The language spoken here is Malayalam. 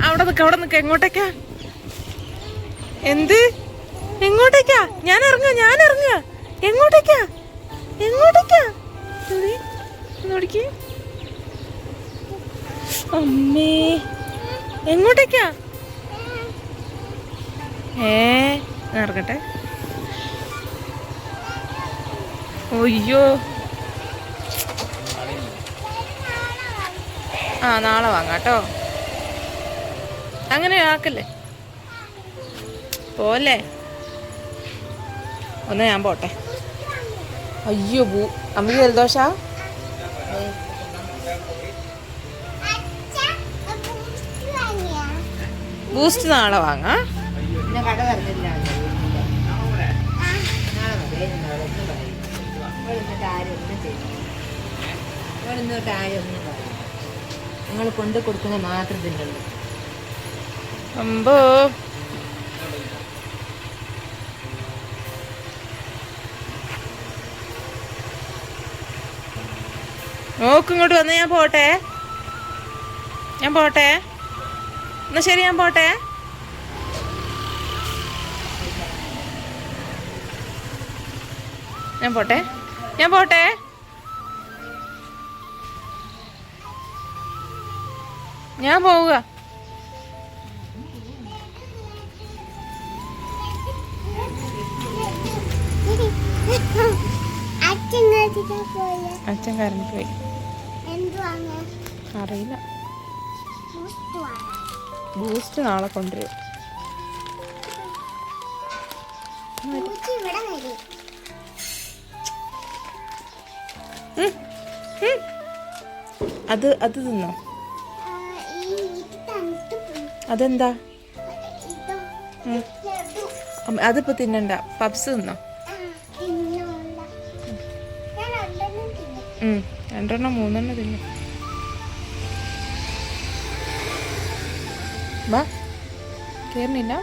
അവിടെ നിക്ക. എങ്ങോട്ടേക്കാ? എന്ത്? എങ്ങോട്ടേക്കാ? ഞാൻ ഇറങ്ങുക. എങ്ങോട്ടേക്കാ? നോടിക്ക്. അമ്മേ, എങ്ങോട്ടേക്കാ? ഇറങ്ങട്ടെ. ഒയ്യോ, നാളെ വാങ്ങാട്ടോ. അങ്ങനെ ആക്കല്ലേ. പോലെ ഒന്ന് ഞാൻ പോട്ടെ. അയ്യോ, അമ്മയ്ക്ക് ജലദോഷ. ബൂസ്റ്റ് നാളെ വാങ്ങാം. നിങ്ങൾ കൊണ്ട് കൊടുക്കുന്ന മാത്രം തിന്നുള്ളൂ. അമ്പോ, നോക്കിങ്ങോട്ട് വന്ന്. ഞാൻ പോട്ടെ. എന്നാ ശരി, ഞാൻ പോട്ടെ. ഞാൻ പോവുക. അച്ഛൻ കറണ്ട് പോയി. അറിയില്ല. ബൂസ്റ്റ് നാളെ കൊണ്ടുവരും. അത് തിന്നോ? അതെന്താ? അതിപ്പോ തിന്നണ്ട. പപ്സ് തിന്നോ? 2 3 തിന്നു. വാ, കേറുന്നില്ല.